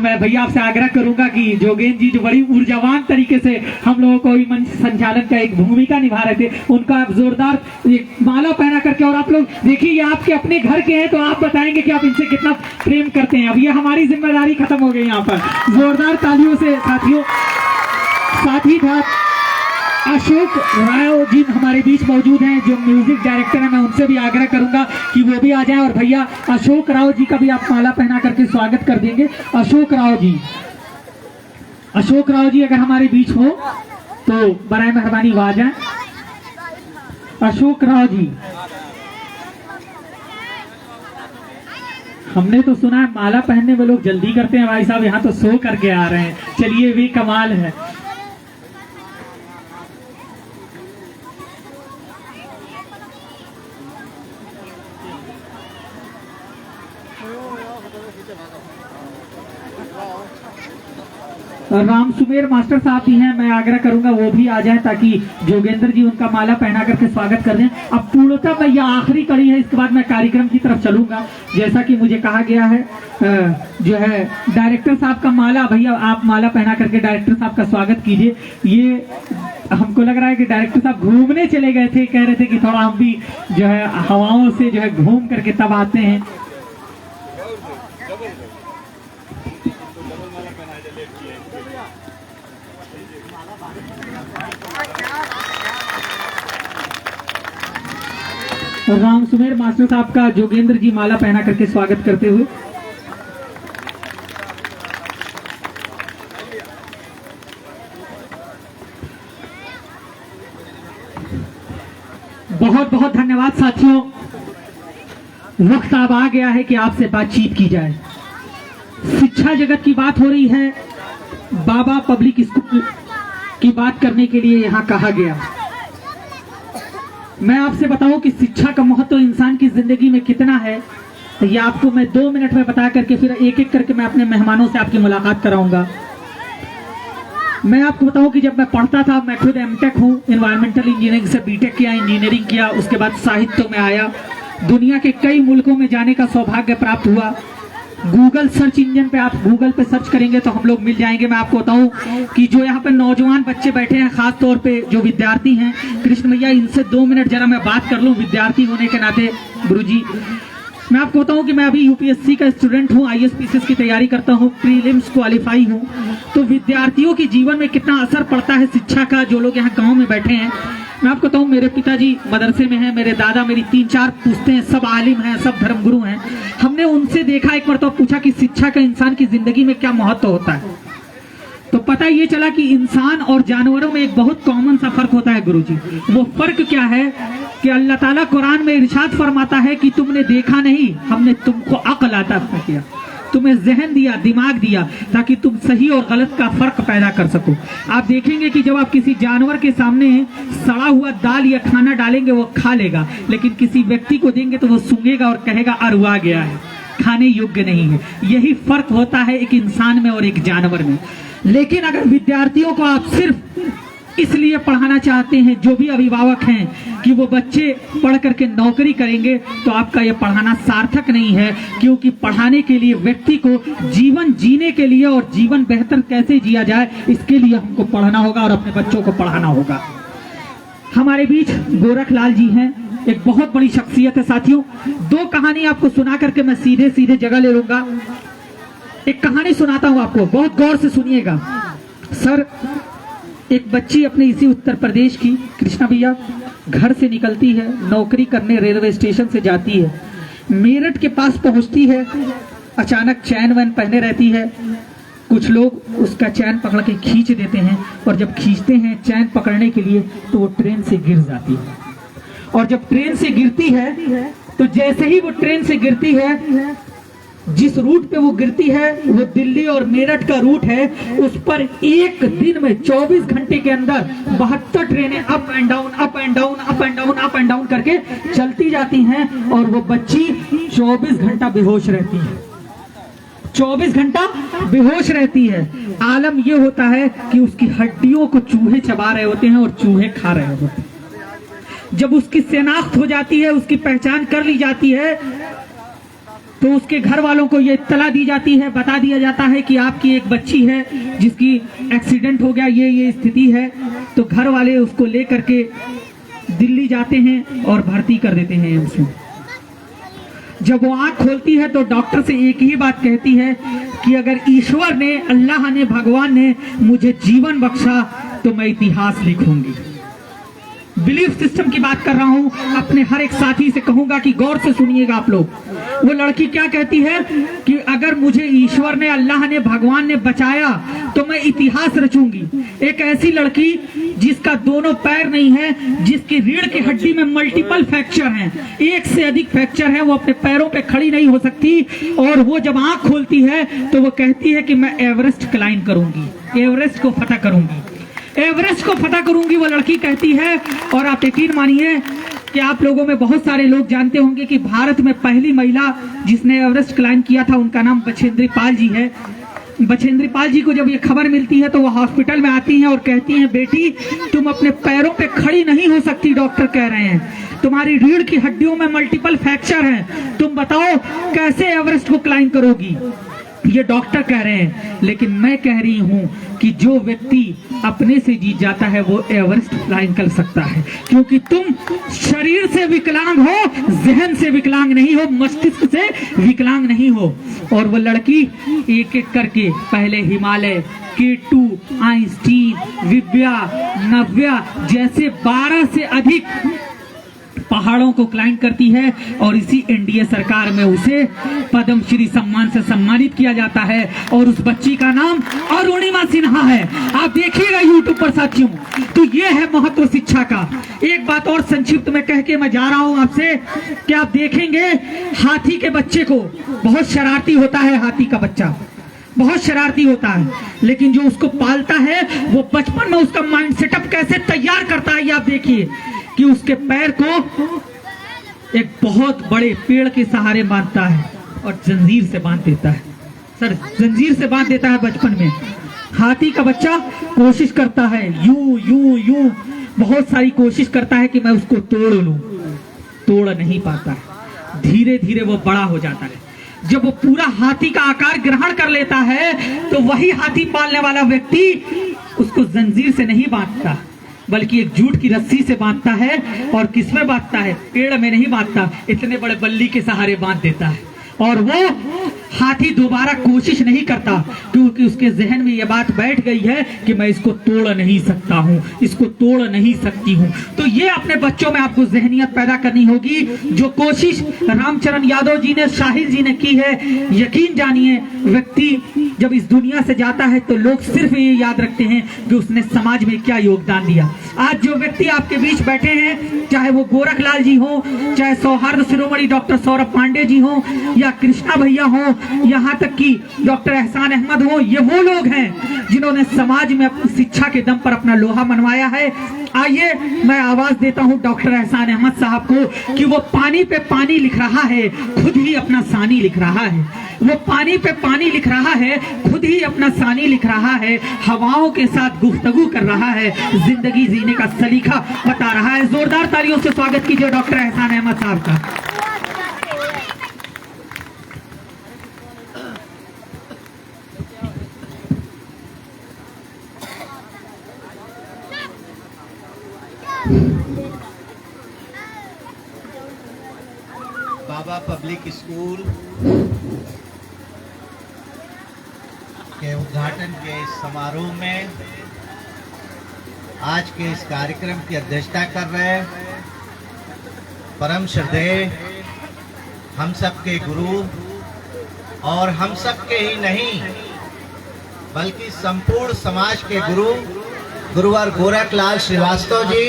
मैं भैया आपसे आग्रह करूंगा कि जोगेंद्र जी जो बड़ी ऊर्जावान तरीके से हम लोगों को मंच संचालन का एक भूमिका निभा रहे थे, उनका आप जोरदार एक माला पहना करके, और आप लोग देखिए ये आपके अपने घर के हैं तो आप बताएंगे कि आप इनसे कितना प्रेम करते हैं। अब ये हमारी जिम्मेदारी खत्म हो गई यहाँ पर। जोरदार तालियों से साथियों। साथ ही साथ अशोक राव जी हमारे बीच मौजूद हैं जो म्यूजिक डायरेक्टर हैं, मैं उनसे भी आग्रह करूंगा कि वो भी आ जाएं। और भैया अशोक राव जी का भी आप माला पहना करके स्वागत कर देंगे। अशोक राव जी अगर हमारे बीच हो तो बराए मेहरबानी आ जाएं। अशोक राव जी, हमने तो सुना है माला पहनने में लोग जल्दी करते हैं, भाई साहब यहाँ तो सो करके आ रहे हैं। चलिए भी कमाल है। राम सुमेर मास्टर साहब भी हैं, मैं आग्रह करूंगा वो भी आ जाए ताकि जोगेंद्र जी उनका माला पहना करके स्वागत कर दें। अब पूर्णतः मैं यह आखिरी कड़ी है, इसके बाद मैं कार्यक्रम की तरफ चलूंगा। जैसा कि मुझे कहा गया है जो है डायरेक्टर साहब का माला, भैया आप माला पहना करके डायरेक्टर साहब का स्वागत कीजिए। ये हमको लग रहा है कि डायरेक्टर साहब घूमने चले गए थे, कह रहे थे कि थोड़ा हम भी जो है हवाओं से जो है घूम करके तब आते हैं। राम सुमेर मास्टर साहब का जोगेंद्र जी माला पहना करके स्वागत करते हुए। बहुत बहुत धन्यवाद साथियों। वक्त अब आ गया है कि आपसे बातचीत की जाए। शिक्षा जगत की बात हो रही है, बाबा पब्लिक स्कूल की बात करने के लिए यहाँ कहा गया। मैं आपसे बताऊं कि शिक्षा का महत्व इंसान की जिंदगी में कितना है, ये आपको मैं 2 मिनट में बता करके फिर एक एक करके मैं अपने मेहमानों से आपकी मुलाकात कराऊंगा। मैं आपको बताऊं कि जब मैं पढ़ता था, मैं खुद एमटेक हूं, एनवायरमेंटल इंजीनियरिंग से बीटेक किया, इंजीनियरिंग किया, उसके बाद साहित्य में आया, दुनिया के कई मुल्कों में जाने का सौभाग्य प्राप्त हुआ। गूगल सर्च इंजन पे आप गूगल पे सर्च करेंगे तो हम लोग मिल जाएंगे। मैं आपको बताऊं कि जो यहाँ पे नौजवान बच्चे बैठे हैं, खास तौर पे जो विद्यार्थी हैं, कृष्ण भैया इनसे 2 मिनट जरा मैं बात कर लूं विद्यार्थी होने के नाते। गुरुजी, मैं आपको बताऊं कि मैं अभी यूपीएससी का स्टूडेंट हूं, आईएएस की तैयारी करता हूं, प्रीलिम्स क्वालिफाई हूं। तो विद्यार्थियों के जीवन में कितना असर पड़ता है शिक्षा का, जो लोग यहाँ गाँव में बैठे हैं। मैं आपको बताऊं, मेरे पिताजी मदरसे में हैं, मेरे दादा, मेरी 3-4 पुश्ते हैं, सब आलिम हैं, सब धर्मगुरु हैं। हमने उनसे देखा, एक मरतबा पूछा कि शिक्षा का इंसान की जिंदगी में क्या महत्व होता है, तो पता ये चला कि इंसान और जानवरों में एक बहुत कॉमन सा फर्क होता है गुरुजी। वो फर्क क्या है कि अल्लाह ताला कुरान में इरशाद फरमाता है कि तुमने देखा नहीं, हमने तुमको अक्ल अता किया, तुम्हें जहन दिया, दिमाग दिया, ताकि तुम सही और गलत का फर्क पैदा कर सको। आप देखेंगे कि जब आप किसी जानवर के सामने सड़ा हुआ दाल या खाना डालेंगे वो खा लेगा, लेकिन किसी व्यक्ति को देंगे तो वो सूंघेगा और कहेगा अरुआ गया है, खाने योग्य नहीं है। यही फर्क होता है एक इंसान में और एक जानवर में। लेकिन अगर विद्यार्थियों को आप सिर्फ इसलिए पढ़ाना चाहते हैं, जो भी अभिभावक हैं, कि वो बच्चे पढ़ करके नौकरी करेंगे, तो आपका ये पढ़ाना सार्थक नहीं है। क्योंकि पढ़ाने के लिए व्यक्ति को जीवन जीने के लिए और जीवन बेहतर कैसे जिया जाए, इसके लिए हमको पढ़ना होगा और अपने बच्चों को पढ़ाना होगा। हमारे बीच गोरखलाल जी हैं, एक बहुत बड़ी शख्सियत है साथियों। 2 कहानी आपको सुना करके मैं सीधे सीधे जगह ले लूंगा। एक कहानी सुनाता हूं आपको, बहुत गौर से सुनिएगा। सर, एक बच्ची अपने इसी उत्तर प्रदेश की, कृष्णा भैया, घर से निकलती है, नौकरी करने रेलवे स्टेशन से जाती है, मेरठ के पास पहुंचती है, अचानक चैन वैन पहने रहती है, कुछ लोग उसका चैन पकड़ के खींच देते हैं, और जब खींचते हैं चैन पकड़ने के लिए तो वो ट्रेन से गिर जाती है। और जब ट्रेन से गिरती है तो जैसे ही वो ट्रेन से गिरती है, जिस रूट पे वो गिरती है वो दिल्ली और मेरठ का रूट है, उस पर एक दिन में 24 घंटे के अंदर 72 ट्रेनें up and down, up and down, up and down, up and down करके चलती जाती हैं, और वो बच्ची 24 घंटा बेहोश रहती है। 24 घंटा बेहोश रहती है। आलम ये होता है कि उसकी हड्डियों को चूहे चबा रहे होते हैं और चूहे खा रहे होते हैं। जब उसकी शिनाख्त हो जाती है, उसकी पहचान कर ली जाती है, तो उसके घर वालों को ये इत्तला दी जाती है, बता दिया जाता है कि आपकी एक बच्ची है जिसकी एक्सीडेंट हो गया, ये स्थिति है। तो घर वाले उसको लेकर के दिल्ली जाते हैं और भर्ती कर देते हैं एम्स में। जब वो आंख खोलती है तो डॉक्टर से एक ही बात कहती है कि अगर ईश्वर ने, अल्लाह ने, भगवान ने मुझे जीवन बख्शा तो मैं इतिहास लिखूंगी। बिलीफ सिस्टम की बात कर रहा हूं। अपने हर एक साथी से कहूंगा कि गौर से सुनिएगा आप लोग। वो लड़की क्या कहती है कि अगर मुझे ईश्वर ने, अल्लाह ने, भगवान ने बचाया तो मैं इतिहास रचूंगी। एक ऐसी लड़की जिसका दोनों पैर नहीं है, जिसकी रीढ़ की हड्डी में मल्टीपल फ्रैक्चर हैं, एक से अधिक फ्रैक्चर है, वो अपने पैरों पे खड़ी नहीं हो सकती, और वो जब आंख खोलती है तो वो कहती है कि मैं एवरेस्ट क्लाइंब करूंगी, एवरेस्ट को फतह करूंगी, एवरेस्ट को फतह करूंगी, वो लड़की कहती है। और आप यकीन मानिए कि आप लोगों में बहुत सारे लोग जानते होंगे कि भारत में पहली महिला जिसने एवरेस्ट क्लाइंब किया था, उनका नाम बछेंद्री पाल जी है। बछेंद्री पाल जी को जब ये खबर मिलती है तो वो हॉस्पिटल में आती हैं और कहती हैं, बेटी तुम अपने पैरों पे खड़ी नहीं हो सकती, डॉक्टर कह रहे हैं, तुम्हारी रीढ़ की हड्डियों में मल्टीपल फ्रैक्चर है, तुम बताओ कैसे एवरेस्ट को क्लाइंब करोगी। ये डॉक्टर कह रहे हैं, लेकिन मैं कह रही हूं कि जो व्यक्ति अपने से जीत जाता है वो एवरेस्ट क्लाइंब कर सकता है, क्योंकि तुम शरीर से विकलांग हो, जहन से विकलांग नहीं हो, मस्तिष्क से विकलांग नहीं हो। और वो लड़की एक एक करके पहले हिमालय, K2, आइंस्टीन, विद्या, नव्या जैसे 12 से अधिक पहाड़ों को क्लाइंब करती है, और इसी एनडीए सरकार में उसे पद्मश्री सम्मान से सम्मानित किया जाता है। और उस बच्ची का नाम अरुणिमा सिन्हा है। आप देखिएगा यूट्यूब पर साथियों। तो ये है महत्व शिक्षा का। एक बात और संक्षिप्त में कह के मैं जा रहा हूं आपसे कि आप देखेंगे हाथी के बच्चे को, बहुत शरारती होता है हाथी का बच्चा, बहुत शरारती होता है, लेकिन जो उसको पालता है वो बचपन में उसका माइंड सेटअप कैसे तैयार करता है, ये आप देखिए कि उसके पैर को एक बहुत बड़े पेड़ के सहारे बांधता है और जंजीर से बांध देता है। सर, जंजीर से बांध देता है बचपन में। हाथी का बच्चा कोशिश करता है यूं यूं यूं, बहुत सारी कोशिश करता है कि मैं उसको तोड़ लूं, तोड़ नहीं पाता है। धीरे धीरे वो बड़ा हो जाता है। जब वो पूरा हाथी का आकार ग्रहण कर लेता है तो वही हाथी पालने वाला व्यक्ति उसको जंजीर से नहीं बांधता, बल्कि एक जूट की रस्सी से बांधता है। और किसमें बांधता है? पेड़ में नहीं बांधता, इतने बड़े बल्ली के सहारे बांध देता है। और वो हाथी दोबारा कोशिश नहीं करता, क्योंकि उसके जहन में यह बात बैठ गई है कि मैं इसको तोड़ नहीं सकता हूं, इसको तोड़ नहीं सकती हूं। तो ये अपने बच्चों में आपको जहनियत पैदा करनी होगी। जो कोशिश रामचरण यादव जी ने, शाहिद जी ने की है, यकीन जानिए व्यक्ति जब इस दुनिया से जाता है तो लोग सिर्फ ये याद रखते हैं कि उसने समाज में क्या योगदान दिया। आज जो व्यक्ति आपके बीच बैठे हैं, चाहे वो गोरखलाल जी हो, चाहे सौहार्द शिरोमणि डॉक्टर सौरभ पांडे जी हो, या कृष्णा भैया हो, यहाँ तक कि डॉक्टर एहसान अहमद हो, ये वो लोग हैं जिन्होंने समाज में अपनी शिक्षा के दम पर अपना लोहा मनवाया है। आइए मैं आवाज देता हूँ डॉक्टर एहसान अहमद साहब को कि वो पानी पे पानी लिख रहा है, खुद ही अपना सानी लिख रहा है। वो पानी पे पानी लिख रहा है, खुद ही अपना सानी लिख रहा है, हवाओं के साथ गुफ्तगू कर रहा है, जिंदगी जीने का सलीका बता रहा है। जोरदार तालियों से स्वागत कीजिए डॉक्टर एहसान अहमद साहब का। बाबा पब्लिक स्कूल के उद्घाटन के इस समारोह में आज के इस कार्यक्रम की अध्यक्षता कर रहे परम श्रद्धेय हम सब के गुरु, और हम सब के ही नहीं बल्कि संपूर्ण समाज के गुरुवर गोरखलाल श्रीवास्तव जी,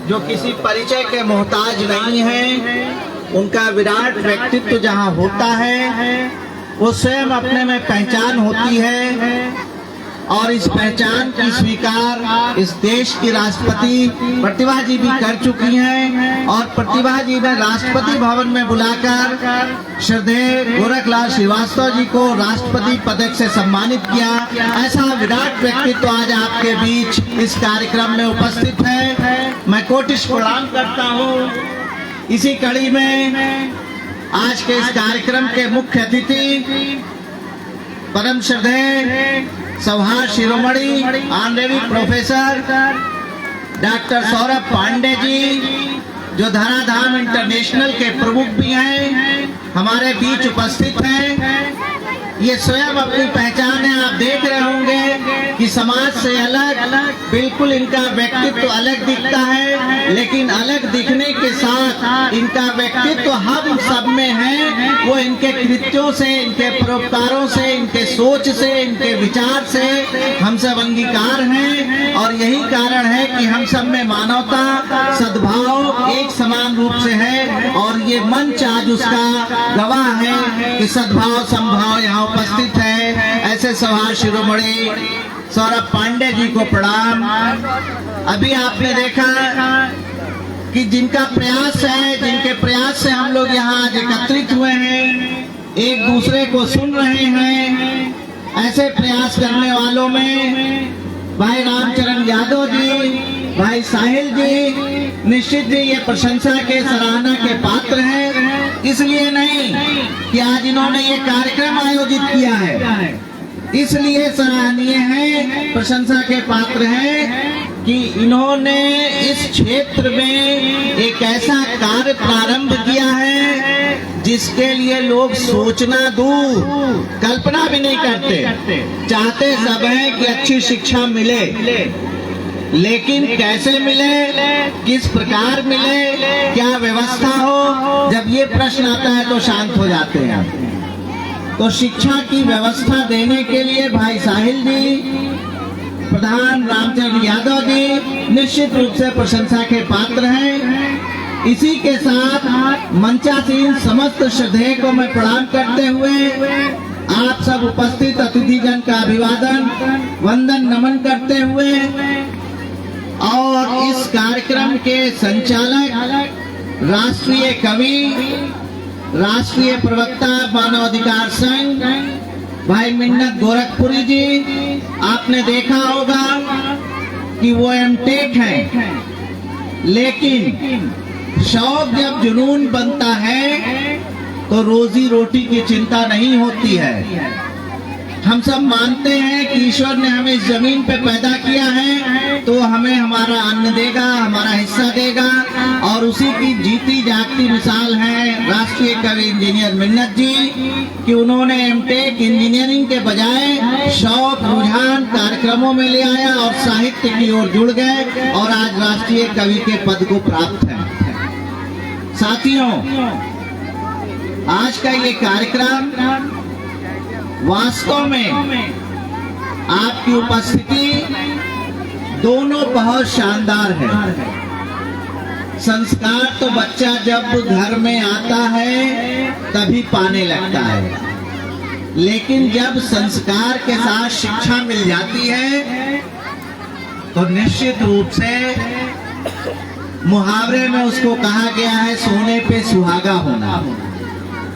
जो किसी परिचय के मोहताज नहीं हैं। उनका विराट व्यक्तित्व जहाँ होता है वो स्वयं अपने में पहचान होती है, और इस पहचान की स्वीकार इस देश की राष्ट्रपति प्रतिभा जी भी कर चुकी हैं। और प्रतिभा जी ने राष्ट्रपति भवन में बुलाकर श्रद्धेय गोरखलाल श्रीवास्तव जी को राष्ट्रपति पदक से सम्मानित किया। ऐसा विराट व्यक्तित्व आज आपके बीच इस कार्यक्रम में उपस्थित है। मैं कोटिश प्रणाम करता हूँ। इसी कड़ी में आज के इस कार्यक्रम के मुख्य अतिथि परम श्रद्धेय सौहार्द शिरोमणि honorary professor doctor Saurabh Pandey ji, जो धराधाम इंटरनेशनल के प्रमुख भी हैं, हमारे बीच उपस्थित हैं। ये स्वयं अपनी पहचान है। आप देख रहे होंगे कि समाज से अलग बिल्कुल इनका व्यक्तित्व अलग दिखता है, लेकिन अलग दिखने के साथ इनका व्यक्तित्व हम सब में है। वो इनके कृत्यों से, इनके परोपकारों से, इनके सोच से, इनके विचार से हम सब अंगीकार हैं। और यही कारण है कि हम सब में मानवता, सद्भाव एक समान रूप से है। और ये मंच आज उसका गवाह है कि सद्भाव संभाव यहाँ उपस्थित है। ऐसे सौहार्द शिरोमणि सौरभ पांडे जी को प्रणाम। अभी आपने देखा कि जिनका प्रयास है, जिनके प्रयास से हम लोग यहाँ आज एकत्रित हुए हैं, एक दूसरे को सुन रहे हैं, ऐसे प्रयास करने वालों में भाई रामचरण यादव जी, भाई साहिल जी, निश्चित जी ये प्रशंसा के, सराहना के पात्र हैं। इसलिए नहीं कि आज इन्होंने ये कार्यक्रम आयोजित किया है, इसलिए सराहनीय है, प्रशंसा के पात्र हैं कि इन्होंने इस क्षेत्र में एक ऐसा कार्य प्रारंभ किया है जिसके लिए लोग सोचना दूर, कल्पना भी नहीं करते। चाहते सब हैं कि अच्छी शिक्षा मिले, लेकिन कैसे मिले, किस प्रकार मिले, क्या व्यवस्था हो, जब ये प्रश्न आता है तो शांत हो जाते हैं। तो शिक्षा की व्यवस्था देने के लिए भाई साहिल जी, प्रधान रामचरण यादव जी निश्चित रूप से प्रशंसा के पात्र हैं। इसी के साथ मंचासीन समस्त श्रद्धेय को मैं प्रणाम करते हुए आप सब उपस्थित अतिथिजन का अभिवादन, वंदन, नमन करते हुए और इस कार्यक्रम के संचालक राष्ट्रीय कवि, राष्ट्रीय प्रवक्ता मानवाधिकार संघ भाई मिन्नत गोरखपुरी जी, आपने देखा होगा कि वो एमटेक हैं, लेकिन शौक जब जुनून बनता है तो रोजी रोटी की चिंता नहीं होती है। हम सब मानते हैं कि ईश्वर ने हमें इस जमीन पे पैदा किया है तो हमें हमारा अन्न देगा, हमारा हिस्सा देगा। और उसी की जीती जागती मिसाल है राष्ट्रीय कवि इंजीनियर मिन्नत जी कि उन्होंने एमटेक इंजीनियरिंग के बजाय शौक, रुझान कार्यक्रमों में ले आया और साहित्य की ओर जुड़ गए और आज राष्ट्रीय कवि के पद को प्राप्त है। साथियों, आज का ये कार्यक्रम वास्तव में आपकी उपस्थिति दोनों बहुत शानदार है। संस्कार तो बच्चा जब घर में आता है तभी पाने लगता है, लेकिन जब संस्कार के साथ शिक्षा मिल जाती है तो निश्चित रूप से मुहावरे में उसको कहा गया है सोने पे सुहागा होना।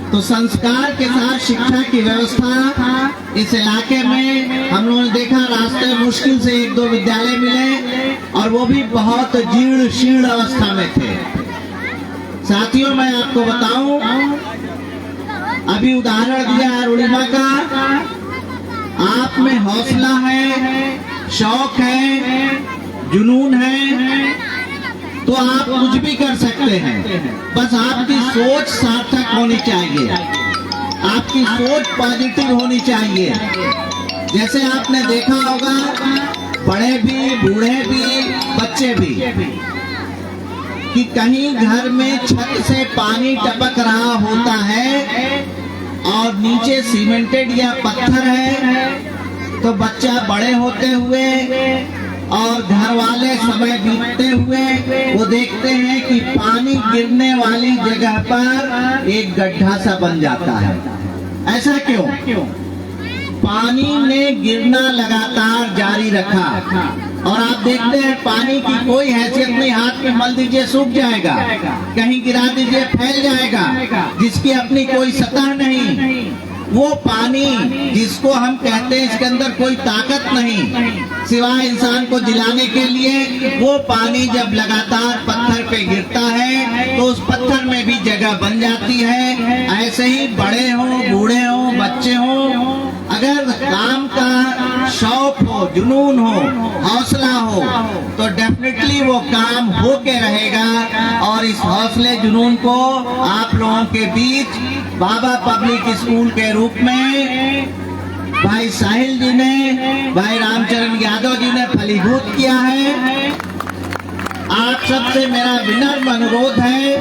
तो संस्कार के साथ शिक्षा की व्यवस्था इस इलाके में हम लोगों ने देखा, रास्ते मुश्किल से एक दो विद्यालय मिले और वो भी बहुत जीर्ण शीर्ण अवस्था में थे। साथियों, मैं आपको बताऊं, अभी उदाहरण दिया अरुणिमा का, आप में हौसला है, शौक है, जुनून है तो आप कुछ भी कर सकते हैं। बस आपकी सोच सार्थक होनी चाहिए, आपकी सोच पॉजिटिव होनी चाहिए। जैसे आपने देखा होगा, बड़े भी, बूढ़े भी, बच्चे भी, कि कहीं घर में छत से पानी टपक रहा होता है और नीचे सीमेंटेड या पत्थर है, तो बच्चा बड़े होते हुए और घर वाले समय बीतते हुए वो देखते हैं कि पानी गिरने वाली जगह पर एक गड्ढा सा बन जाता है। ऐसा क्यों? पानी ने गिरना लगातार जारी रखा और आप देखते हैं पानी की कोई हैसियत नहीं। हाथ में मल दीजिए सूख जाएगा, कहीं गिरा दीजिए फैल जाएगा, जिसकी अपनी कोई सतह नहीं। वो पानी जिसको हम कहते हैं इसके अंदर कोई ताकत नहीं सिवाय इंसान को जिलाने के लिए, वो पानी जब लगातार पत्थर पे गिरता है तो उस पत्थर में भी जगह बन जाती है। ऐसे ही बड़े हो, बूढ़े हो, बच्चे हो, अगर काम का शौक हो, जुनून हो, हौसला हो तो डेफिनेटली वो काम होके रहेगा। और इस हौसले जुनून को आप लोगों के बीच बाबा पब्लिक स्कूल के रूप में भाई साहिल जी ने, भाई रामचरण यादव जी ने फलीभूत किया है। आप सबसे मेरा विनम्र अनुरोध है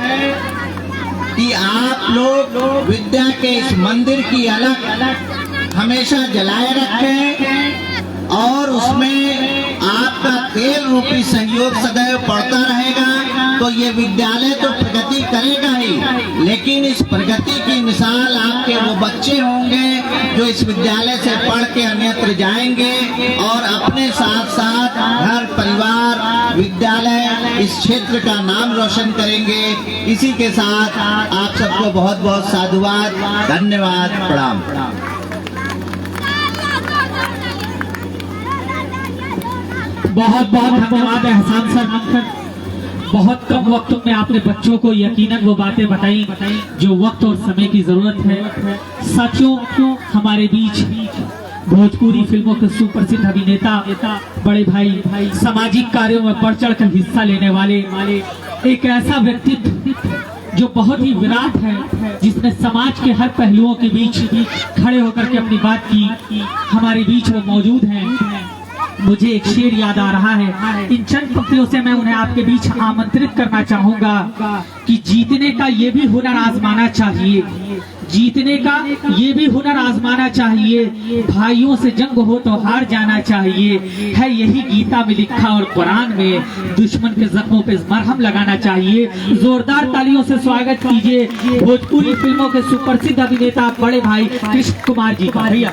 कि आप लोग विद्या के इस मंदिर की अलग हमेशा जलाए रखें और उसमें आपका तेल रूपी सहयोग सदैव पड़ता रहेगा। तो ये विद्यालय तो प्रगति करेगा ही, लेकिन इस प्रगति की मिसाल आपके वो बच्चे होंगे जो इस विद्यालय से पढ़ के अन्यत्र जाएंगे और अपने साथ साथ घर परिवार विद्यालय इस क्षेत्र का नाम रोशन करेंगे। इसी के साथ आप सबको बहुत बहुत साधुवाद, धन्यवाद, प्रणाम। बहुत बहुत धन्यवाद एहसान सर। बहुत कम वक्त में आपने बच्चों को यकीनन वो बातें बताई जो वक्त और समय की जरूरत है। साथियों, हमारे बीच भोजपुरी फिल्मों के सुप्रसिद्ध अभिनेता, बड़े भाई, सामाजिक कार्यों में बढ़ चढ़ कर हिस्सा लेने वाले एक ऐसा व्यक्तित्व जो बहुत ही विराट है, जिसने समाज के हर पहलुओं के बीच खड़े होकर के अपनी बात की, हमारे बीच वो मौजूद हैं। मुझे एक शेर याद आ रहा है, इन चंद पंक्तियों से मैं उन्हें आपके बीच आमंत्रित करना चाहूंगा कि जीतने का ये भी हुनर आजमाना चाहिए, जीतने का ये भी हुनर आजमाना चाहिए, भाइयों से जंग हो तो हार जाना चाहिए, है यही गीता में लिखा और कुरान में, दुश्मन के जख्मों पे मरहम लगाना चाहिए। जोरदार तालियों से स्वागत कीजिए भोजपुरी फिल्मों के सुप्रसिद्ध अभिनेता बड़े भाई कृष्ण कुमार जी का। भैया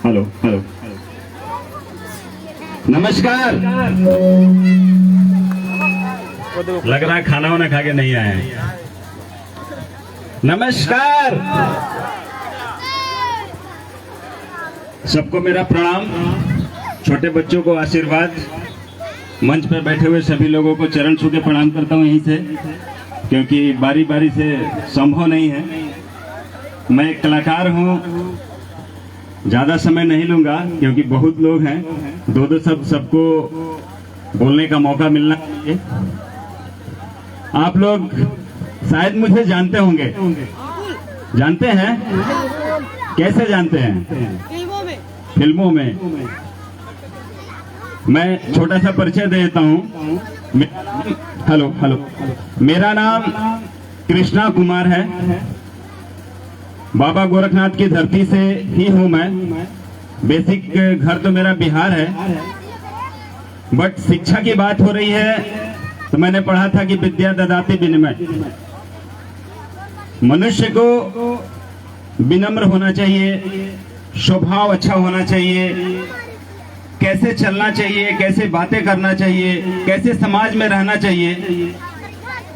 हेलो हेलो, नमस्कार। लग रहा है खाना वाना खा के नहीं आए हैं। नमस्कार, सबको मेरा प्रणाम, छोटे बच्चों को आशीर्वाद, मंच पर बैठे हुए सभी लोगों को चरण छू के प्रणाम करता हूं यहीं से, क्योंकि बारी बारी से संभव नहीं है। मैं एक कलाकार हूं, ज्यादा समय नहीं लूंगा क्योंकि बहुत लोग हैं, दो सबको बोलने का मौका मिलना चाहिए। आप लोग शायद मुझे जानते होंगे, जानते हैं? कैसे जानते हैं? फिल्मों में। मैं छोटा सा परिचय दे देता हूँ। हेलो हेलो, मेरा नाम कृष्णा कुमार है, बाबा गोरखनाथ की धरती से ही हूं मैं। बेसिक घर तो मेरा बिहार है, बट शिक्षा की बात हो रही है तो मैंने पढ़ा था कि विद्या ददाति विनिमय। मनुष्य को विनम्र होना चाहिए, स्वभाव अच्छा होना चाहिए, कैसे चलना चाहिए, कैसे बातें करना चाहिए, कैसे समाज में रहना चाहिए,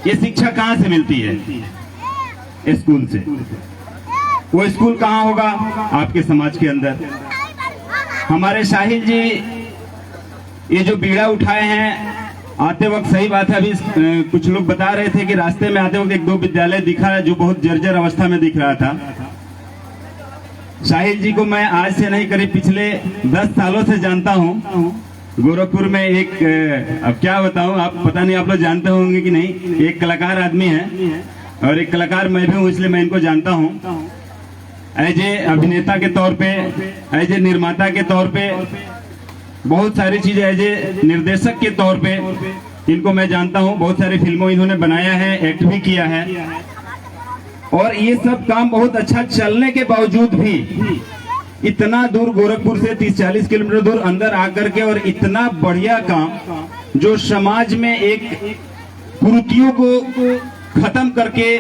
ये शिक्षा कहाँ से मिलती है? स्कूल से। वो स्कूल कहाँ होगा? आपके समाज के अंदर। हमारे साहिल जी ये जो बीड़ा उठाए हैं, आते वक्त, सही बात है, अभी कुछ लोग बता रहे थे कि रास्ते में आते वक्त एक दो विद्यालय दिखा है जो बहुत जर्जर अवस्था में दिख रहा था। साहिल जी को मैं आज से नहीं, करीब पिछले 10 सालों से जानता हूँ। गोरखपुर में एक, अब क्या बताऊं, आप पता नहीं आप लोग जानते होंगे कि नहीं, एक कलाकार आदमी है और एक कलाकार मैं भी हूँ, इसलिए मैं इनको जानता हूँ। एज ए अभिनेता के तौर पे, एज ए निर्माता के तौर पे, बहुत सारी चीजें, एज ए निर्देशक के तौर पे इनको मैं जानता हूँ। बहुत सारी फिल्मों इन्होंने बनाया है, एक्ट भी किया है, और ये सब काम बहुत अच्छा चलने के बावजूद भी इतना दूर गोरखपुर से 30-40 किलोमीटर दूर अंदर आकर के, और इतना बढ़िया काम जो समाज में एक कुरीतियों को खत्म करके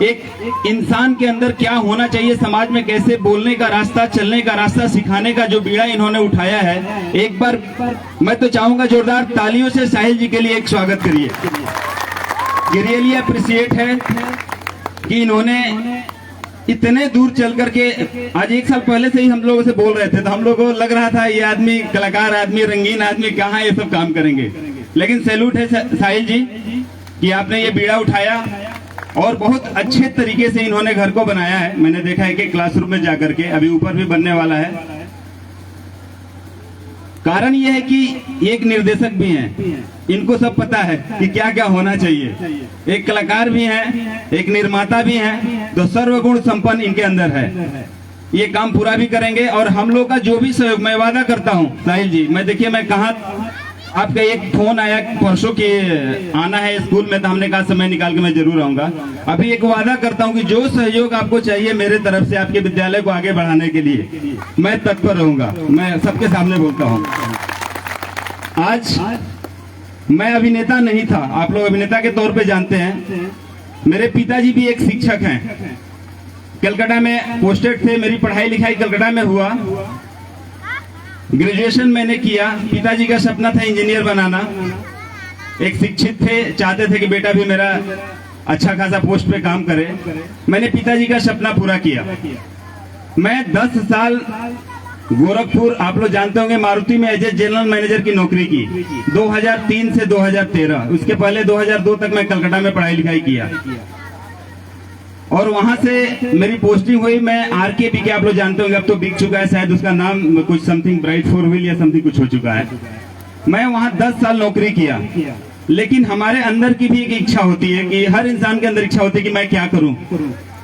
एक इंसान के अंदर क्या होना चाहिए, समाज में कैसे बोलने का रास्ता, चलने का रास्ता सिखाने का जो बीड़ा इन्होंने उठाया है, एक बार मैं तो चाहूंगा जोरदार तालियों से साहिल जी के लिए एक स्वागत करिए। ये रियली अप्रिशिएट है कि इन्होंने इतने दूर चल करके, आज 1 साल पहले से ही हम लोगों से बोल रहे थे तो हम लोगों को लग रहा था ये आदमी कलाकार आदमी, रंगीन आदमी कहाँ ये सब काम करेंगे, लेकिन सैल्यूट है साहिल जी कि आपने ये बीड़ा उठाया और बहुत अच्छे तरीके से इन्होंने घर को बनाया है। मैंने देखा है कि क्लासरूम में जाकर के, अभी ऊपर भी बनने वाला है। कारण यह है कि एक निर्देशक भी हैं, इनको सब पता है कि क्या क्या होना चाहिए, एक कलाकार भी हैं, एक निर्माता भी हैं, तो सर्वगुण संपन्न इनके अंदर है। ये काम पूरा भी करेंगे और हम लोग का जो भी सहयोग, मैं वादा करता हूँ साहिल जी, मैं देखिए मैं कहाँ, आपका एक फोन आया परसों के आना है स्कूल में, तो हमने कहा समय निकाल के मैं जरूर आऊंगा। अभी एक वादा करता हूं कि जो सहयोग आपको चाहिए मेरे तरफ से आपके विद्यालय को आगे बढ़ाने के लिए मैं तत्पर रहूंगा। मैं सबके सामने बोलता हूं, आज मैं अभिनेता नहीं था, आप लोग अभिनेता के तौर पे जानते हैं। मेरे पिताजी भी एक शिक्षक हैं, कलकत्ता में पोस्टेड थे, मेरी पढ़ाई लिखाई कलकत्ता में हुआ, ग्रेजुएशन मैंने किया। पिताजी का सपना था इंजीनियर बनाना, एक शिक्षित थे, चाहते थे कि बेटा भी मेरा अच्छा खासा पोस्ट पे काम करे। मैंने पिताजी का सपना पूरा किया। मैं 10 साल गोरखपुर, आप लोग जानते होंगे, मारुति में एज ए जनरल मैनेजर की नौकरी की, 2003 से 2013। उसके पहले 2002 तक मैं कलकत्ता में पढ़ाई लिखाई किया और वहां से मेरी पोस्टिंग हुई। मैं आरकेबी के, आप लोग जानते होंगे, अब तो बिक चुका है शायद, उसका नाम कुछ समथिंग ब्राइट 4 व्हील या समथिंग कुछ हो चुका है। मैं वहां 10 साल नौकरी किया, लेकिन हमारे अंदर की भी एक इच्छा होती है कि हर इंसान के अंदर इच्छा होती है कि मैं क्या करूं।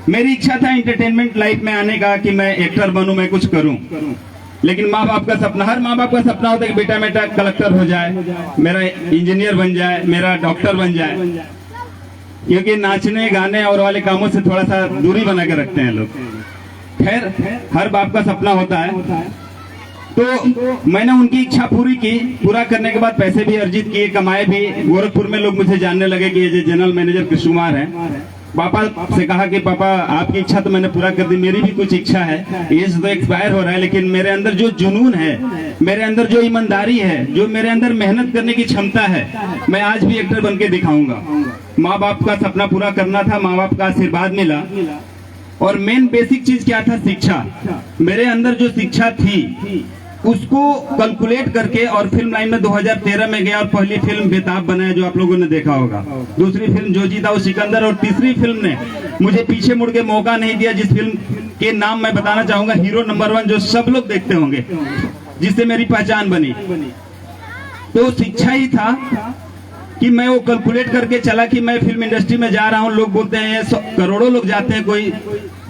मेरी इच्छा था एंटरटेनमेंट लाइफ में आने का, कि मैं एक्टर बनूं, मैं कुछ करूं। लेकिन माँ बाप का सपना, हर माँ बाप का सपना होता है कि बेटा मेरा कलेक्टर हो जाए, मेरा इंजीनियर बन जाए, मेरा डॉक्टर बन जाए, क्योंकि नाचने गाने और वाले कामों से थोड़ा सा दूरी बना के रखते हैं लोग। खैर, हर बाप का सपना होता है। तो मैंने उनकी इच्छा पूरी की, पूरा करने के बाद पैसे भी अर्जित किए, कमाए भी। गोरखपुर में लोग मुझे जानने लगे कि ये जो जनरल मैनेजर कृष्ण कुमार हैं। पापा से कहा कि पापा आपकी इच्छा तो मैंने पूरा कर दी, मेरी भी कुछ इच्छा है, एज तो एक्सपायर हो रहा है, लेकिन मेरे अंदर जो जुनून है, मेरे अंदर जो ईमानदारी है, जो मेरे अंदर मेहनत करने की क्षमता है, मैं आज भी एक्टर बन के दिखाऊंगा। माँ बाप का सपना पूरा करना था, माँ बाप का आशीर्वाद मिला। और मेन बेसिक चीज क्या था? शिक्षा। मेरे अंदर जो शिक्षा थी उसको कैलकुलेट करके और फिल्म लाइन में 2013 में गया और पहली फिल्म बेताब बनाया, जो आप लोगों ने देखा होगा। दूसरी फिल्म जो जीता वो सिकंदर, और तीसरी फिल्म ने मुझे पीछे मुड़ के मौका नहीं दिया, जिस फिल्म के नाम मैं बताना चाहूंगा, हीरो नंबर 1, जो सब लोग देखते होंगे, जिससे मेरी पहचान बनी। तो शिक्षा ही था कि मैं वो कैलकुलेट करके चला कि मैं फिल्म इंडस्ट्री में जा रहा हूँ। लोग बोलते हैं करोड़ों लोग जाते हैं, कोई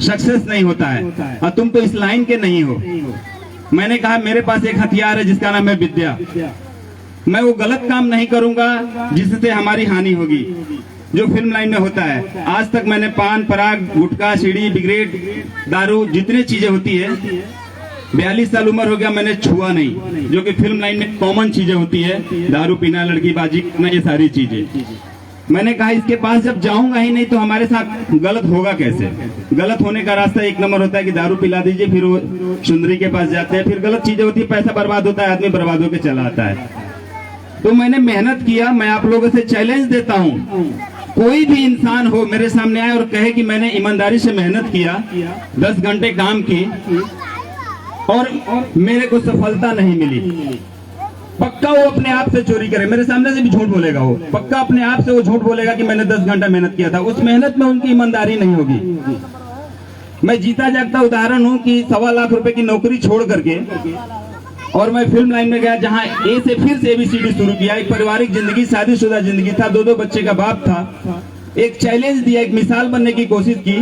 सक्सेस नहीं होता है, और तुम तो इस लाइन के नहीं हो। मैंने कहा मेरे पास एक हथियार है जिसका नाम है विद्या। मैं वो गलत काम नहीं करूंगा जिससे हमारी हानि होगी, जो फिल्म लाइन में होता है। आज तक मैंने पान, पराग, गुटखा, सीढ़ी, बिग्रेड, दारू, जितनी चीजें होती है, 42 साल उम्र हो गया, मैंने छुआ नहीं, जो कि फिल्म लाइन में कॉमन चीजें होती है, दारू पीना, लड़कीबाजी करना, ये सारी चीजें। मैंने कहा इसके पास जब जाऊंगा ही नहीं तो हमारे साथ गलत होगा कैसे? गलत होने का रास्ता एक नंबर होता है कि दारू पिला दीजिए, फिर वो सुंदरी के पास जाते हैं, फिर गलत चीजें होती है, पैसा बर्बाद होता है, आदमी बर्बाद होकर चला आता है। तो मैंने मेहनत किया। मैं आप लोगों से चैलेंज देता हूँ, कोई भी इंसान हो मेरे सामने आए और कहे कि मैंने ईमानदारी से मेहनत किया, 10 घंटे काम की और मेरे को सफलता नहीं मिली, पक्का वो अपने आप से चोरी करे, मेरे सामने से भी झूठ बोलेगा। वो पक्का अपने आप से वो झूठ बोलेगा कि मैंने 10 घंटा मेहनत किया था। उस मेहनत में उनकी ईमानदारी नहीं होगी। मैं जीता जागता उदाहरण हूं कि 1.25 लाख रुपए की नौकरी छोड़ करके और मैं फिल्म लाइन में गया, जहां ए से फिर से ABCD शुरू किया। एक पारिवारिक जिंदगी, शादीशुदा जिंदगी था, 2 बच्चे का बाप था। एक चैलेंज दिया, एक मिसाल बनने की कोशिश की।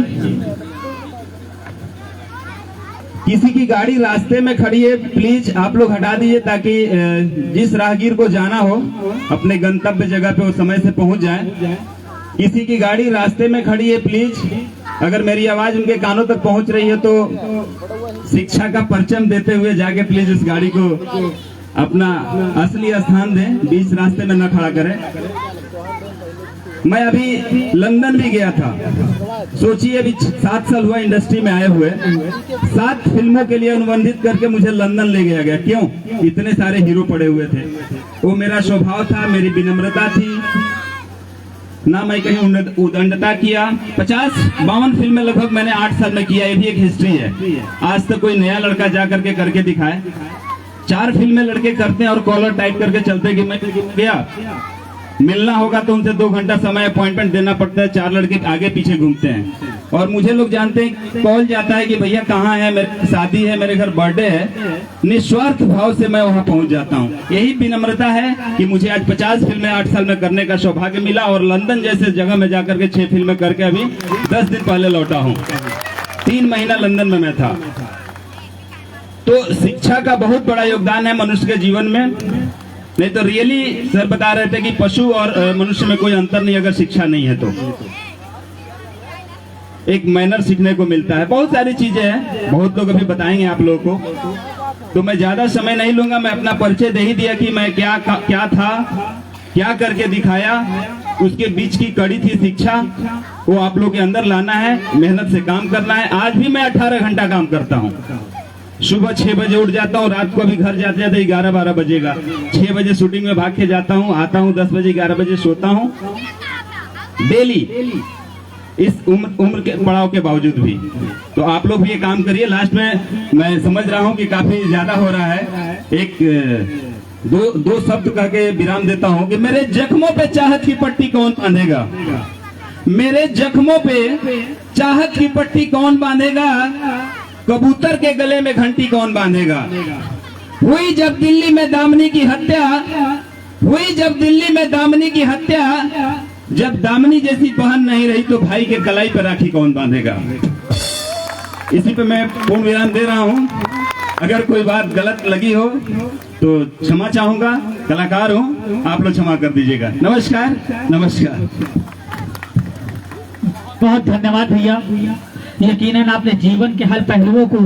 किसी की गाड़ी रास्ते में खड़ी है, प्लीज आप लोग हटा दीजिए, ताकि जिस राहगीर को जाना हो अपने गंतव्य जगह पे वो समय से पहुंच जाए। किसी की गाड़ी रास्ते में खड़ी है, प्लीज अगर मेरी आवाज उनके कानों तक पहुंच रही है तो शिक्षा का परचम देते हुए जाके प्लीज उस गाड़ी को अपना असली स्थान दें, बीच रास्ते में न खड़ा करें। मैं अभी लंदन भी गया था। सोचिए अभी 7 साल हुआ इंडस्ट्री में आए हुए, 7 फिल्मों के लिए अनुबंधित करके मुझे लंदन ले गया गया। क्यों? इतने सारे हीरो पड़े हुए थे। वो मेरा स्वभाव था, मेरी विनम्रता थी, ना मैं कहीं उदंडता किया। 50-52 फिल्में लगभग मैंने 8 साल में किया। ये भी एक हिस्ट्री है। आज तक कोई नया लड़का जा करके दिखाए। 4 फिल्में लड़के करते हैं और कॉलर टाइट करके चलते कि मैं गया। मिलना होगा तो उनसे 2 घंटा समय अपॉइंटमेंट देना पड़ता है। 4 लड़के आगे पीछे घूमते हैं और मुझे लोग जानते हैं, कॉल जाता है कि भैया कहाँ है, मेरे शादी है, मेरे घर बर्थडे है। निस्वार्थ भाव से मैं वहां पहुंच जाता हूं। यही विनम्रता है कि मुझे आज 50 फिल्में 8 साल में करने का सौभाग्य मिला और लंदन जैसे जगह में जाकर के 6 फिल्में करके अभी 10 दिन पहले लौटा हूं। 3 महीना लंदन में मैं था। तो शिक्षा का बहुत बड़ा योगदान है मनुष्य के जीवन में। नहीं तो रियली सर बता रहे थे कि पशु और मनुष्य में कोई अंतर नहीं अगर शिक्षा नहीं है तो। एक मैनर सीखने को मिलता है, बहुत सारी चीजें हैं, बहुत लोग अभी बताएंगे आप लोगों को, तो मैं ज्यादा समय नहीं लूंगा। मैं अपना परिचय दे ही दिया कि मैं क्या था, क्या करके दिखाया। उसके बीच की कड़ी थी शिक्षा, वो आप लोग के अंदर लाना है, मेहनत से काम करना है। आज भी मैं 18 घंटा काम करता हूँ। सुबह 6 बजे उठ जाता हूँ, रात को अभी घर जाते जाते 11-12 बजेगा। 6 बजे शूटिंग में भाग के जाता हूँ, आता हूँ 10 बजे 11 बजे सोता हूँ डेली, इस उम्र के पड़ाव के बावजूद भी। तो आप लोग भी ये काम करिए। लास्ट में मैं समझ रहा हूँ कि काफी ज्यादा हो रहा है। एक दो शब्द कह के विराम देता हूँ कि मेरे जख्मों पे चाहत की पट्टी कौन बांधेगा, मेरे जख्मों पे चाहत की पट्टी कौन बांधेगा, कबूतर के गले में घंटी कौन बांधेगा। हुई जब दिल्ली में दामिनी की हत्या, हुई जब दिल्ली में दामिनी की हत्या, जब दामिनी जैसी बहन नहीं रही तो भाई के कलाई पर राखी कौन बांधेगा। इसी पे मैं पूर्ण विराम दे रहा हूँ। अगर कोई बात गलत लगी हो तो क्षमा चाहूंगा, कलाकार हूँ, आप लोग क्षमा कर दीजिएगा। नमस्कार। नमस्कार। बहुत धन्यवाद भैया। यकीनन आपने जीवन के हर पहलुओं को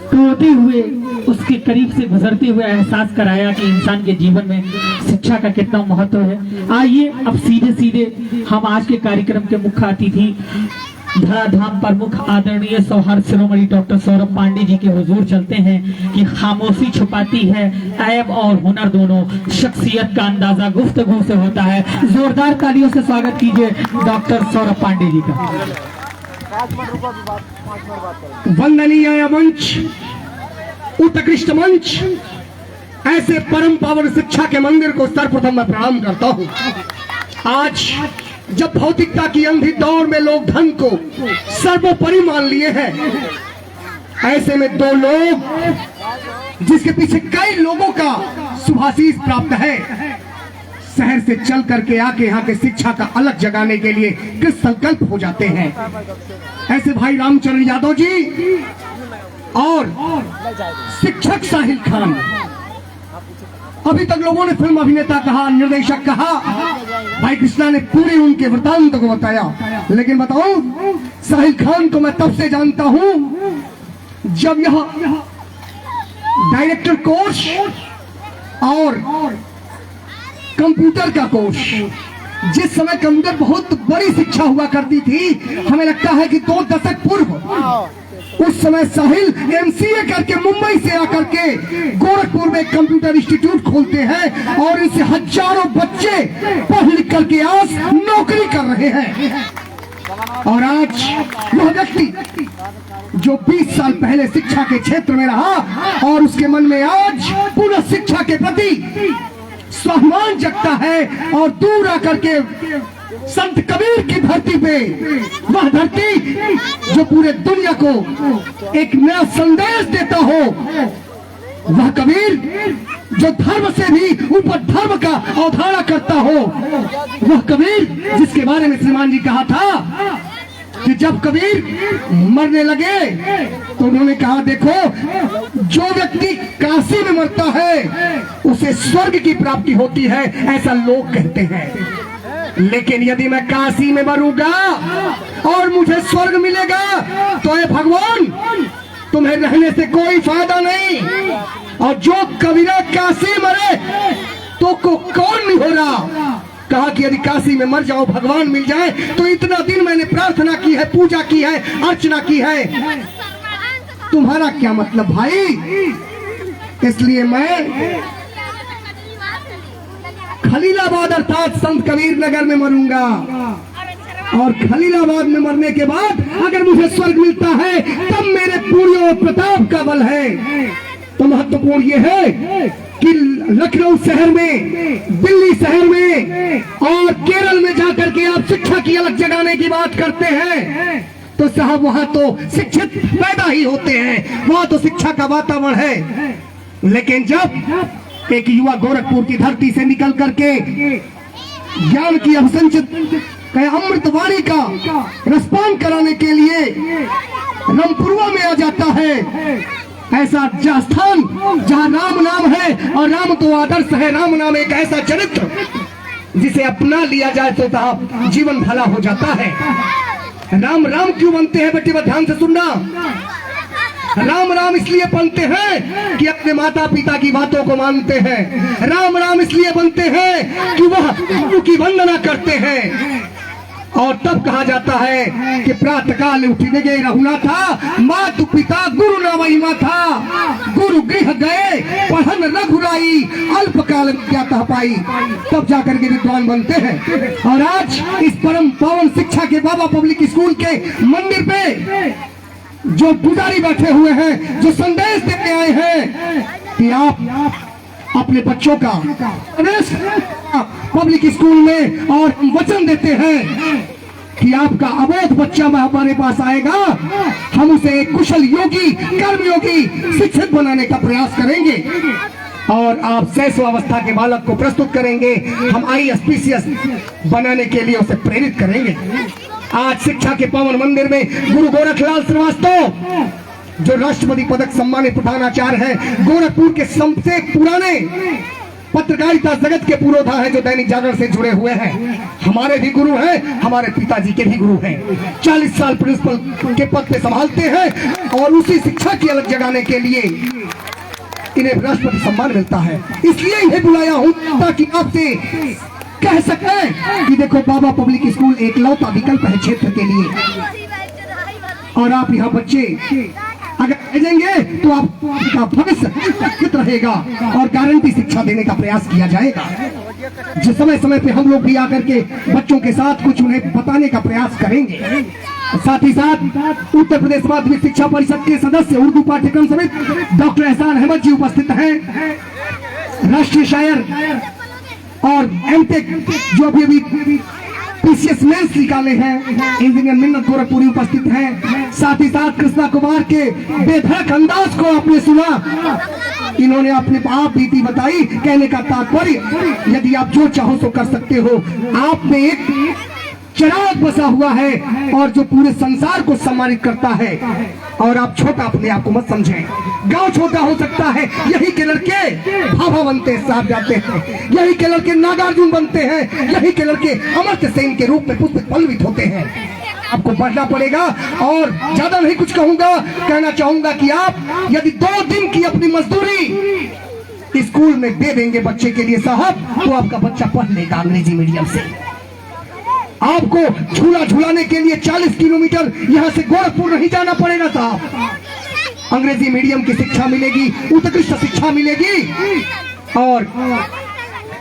टोते हुए उसके करीब से गुजरते हुए एहसास कराया कि इंसान के जीवन में शिक्षा का कितना महत्व है। आइए अब सीधे हम आज के कार्यक्रम के मुख्य अतिथि धराधाम प्रमुख आदरणीय सौहार्द शिरोमणि डॉक्टर सौरभ पांडे जी के हुजूर चलते हैं कि खामोशी छुपाती है ऐब और हुनर दोनों, शख्सियत का अंदाजा गुफ्तगू से होता है। जोरदार तालियों से स्वागत कीजिए डॉक्टर सौरभ पांडे जी का। वंदनीय मंच, उत्कृष्ट मंच, ऐसे परम पावन शिक्षा के मंदिर को सर्वप्रथम मैं प्रणाम करता हूँ। आज जब भौतिकता की अंधी दौड़ में लोग धन को सर्वोपरि मान लिए हैं, ऐसे में 2 लोग जिसके पीछे कई लोगों का शुभाशीष प्राप्त है, शहर से चल करके आके यहाँ के शिक्षा का अलग जगाने के लिए कृत संकल्प हो जाते हैं। ऐसे भाई रामचरण यादव जी और शिक्षक साहिल खान। अभी तक लोगों ने फिल्म अभिनेता कहा, निर्देशक कहा, भाई कृष्णा ने पूरे उनके वृत्तांत को बताया। लेकिन बताऊं, साहिल खान को मैं तब से जानता हूं जब यह डायरेक्टर कोर्स और कंप्यूटर का कोर्स, जिस समय कंप्यूटर बहुत बड़ी शिक्षा हुआ करती थी, हमें लगता है कि 2 दशक पूर्व, उस समय साहिल MCA करके मुंबई से आकर के गोरखपुर में कंप्यूटर इंस्टीट्यूट खोलते हैं और इनसे हजारों बच्चे पढ़ लिख करके आज नौकरी कर रहे हैं। और आज वह व्यक्ति जो 20 साल पहले शिक्षा के क्षेत्र में रहा और उसके मन में आज पूर्ण शिक्षा के प्रति स्वाभिमान जगता है और दूर आकर के संत कबीर की धरती पे, वह धरती जो पूरे दुनिया को एक नया संदेश देता हो, वह कबीर जो धर्म से भी ऊपर धर्म का अवधारणा करता हो, वह कबीर जिसके बारे में श्रीमान जी कहा था कि जब कबीर मरने लगे तो उन्होंने कहा, देखो जो व्यक्ति काशी में मरता है उसे स्वर्ग की प्राप्ति होती है, ऐसा लोग कहते हैं। लेकिन यदि मैं काशी में मरूंगा और मुझे स्वर्ग मिलेगा तो ये भगवान तुम्हें रहने से कोई फायदा नहीं। और जो कबीरा काशी मरे तो को कौन नहीं हो रहा, कहा कि यदि काशी में मर जाओ भगवान मिल जाए तो इतना दिन मैंने प्रार्थना की है, पूजा की है, अर्चना की है, तुम्हारा क्या मतलब भाई? इसलिए मैं खलीलाबाद अर्थात संत कबीर नगर में मरूंगा और खलीलाबाद में मरने के बाद अगर मुझे स्वर्ग मिलता है तब मेरे पूर्य और प्रताप का बल है। तो महत्वपूर्ण ये है कि लखनऊ शहर में, दिल्ली शहर में और केरल में जाकर के आप शिक्षा की अलग जगाने की बात करते हैं तो साहब वहां तो शिक्षित पैदा ही होते हैं, वहां तो शिक्षा का वातावरण है। लेकिन जब एक युवा गोरखपुर की धरती से निकल करके ज्ञान की अभिसंचित अमृतवाणी का रसपान कराने के लिए रामपुरवा में आ जाता है, ऐसा स्थान जहां राम नाम है और राम तो आदर्श है, राम नाम एक ऐसा चरित्र जिसे अपना लिया जाए तो साहब जीवन भला हो जाता है। राम राम क्यों बनते हैं बेटे, ध्यान से सुनना। राम राम इसलिए बनते हैं कि अपने माता पिता की बातों को मानते हैं। राम राम इसलिए बनते हैं कि वह गुरु की वंदना करते हैं। और तब कहा जाता है कि प्रातः काल उठने गए रघुनाथा, मातु पिता गुरु न महिमा था, गुरु गृह गए पढ़न रघुराई, अल्प काल में क्या कह पाई, तब जाकर के विद्वान बनते हैं। और आज इस परम पावन शिक्षा के बाबा पब्लिक स्कूल के मंदिर पे जो पुजारी बैठे हुए हैं, जो संदेश देने आए हैं कि आप अपने बच्चों का प्रवेश पब्लिक स्कूल में, और वचन देते हैं कि आपका अबोध बच्चा हमारे पास आएगा, हम उसे एक कुशल योगी, कर्मयोगी, शिक्षित बनाने का प्रयास करेंगे और आप शैशवावस्था के बालक को प्रस्तुत करेंगे, हम ISPCS बनाने के लिए उसे प्रेरित करेंगे। आज शिक्षा के पावन मंदिर में गुरु गोरखलाल श्रीवास्तव जो राष्ट्रपति पदक सम्मानित प्रधानाचार्य है, गोरखपुर के सबसे पुराने पत्रकारिता जगत के पुरोधा है, जो दैनिक जागरण से जुड़े हुए हैं, हमारे भी गुरु हैं, हमारे पिताजी के भी गुरु हैं। 40 साल प्रिंसिपल के पद पे संभालते हैं और उसी शिक्षा की अलग जगाने के लिए इन्हें राष्ट्रपति सम्मान मिलता है। इसलिए इन्हें बुलाया हूं ताकि आपसे कह सकें कि देखो बाबा पब्लिक स्कूल एक लौता विकल्प है क्षेत्र के लिए, और आप यहाँ बच्चे अगर भेजेंगे तो आपका भविष्य सुरक्षित रहेगा और गारंटी शिक्षा देने का प्रयास किया जाएगा। जिस समय समय पे हम लोग भी आकर के बच्चों के साथ कुछ उन्हें बताने का प्रयास करेंगे। साथ ही साथ उत्तर प्रदेश माध्यमिक शिक्षा परिषद के सदस्य उर्दू पाठ्यक्रम समेत डॉक्टर एहसान अहमद जी उपस्थित हैं, राष्ट्रीय शायर और एमटेक जो अभी PCS मेंस निकाले हैं, इंजीनियर मिन्नत गोरखपुरी उपस्थित हैं। साथ ही साथ कृष्णा कुमार के बेधड़क अंदाज को आपने सुना, इन्होंने अपने आप बीती बताई। कहने का तात्पर्य यदि आप जो चाहो सो कर सकते हो। आप में एक चिराग बसा हुआ है और जो पूरे संसार को सम्मानित करता है, और आप छोटा अपने आप को मत समझें। गांव छोटा हो सकता है, यही के लड़के भाभा बनते हैं, साहब जाते हैं, यही के लड़के नागार्जुन बनते हैं, यही के लड़के अमर्त्य सेन के रूप में पुष्पित पल्लवित होते हैं। आपको बढ़ना पड़ेगा और ज्यादा नहीं कुछ कहूंगा, कहना चाहूंगा कि आप यदि 2 दिन की अपनी मजदूरी स्कूल में दे देंगे बच्चे के लिए साहब, तो आपका बच्चा पढ़ लेगा अंग्रेजी मीडियम से। आपको झूला झूलाने के लिए 40 किलोमीटर यहाँ से गोरखपुर नहीं जाना पड़ेगा साहब। अंग्रेजी मीडियम की शिक्षा मिलेगी, उत्कृष्ट शिक्षा मिलेगी, और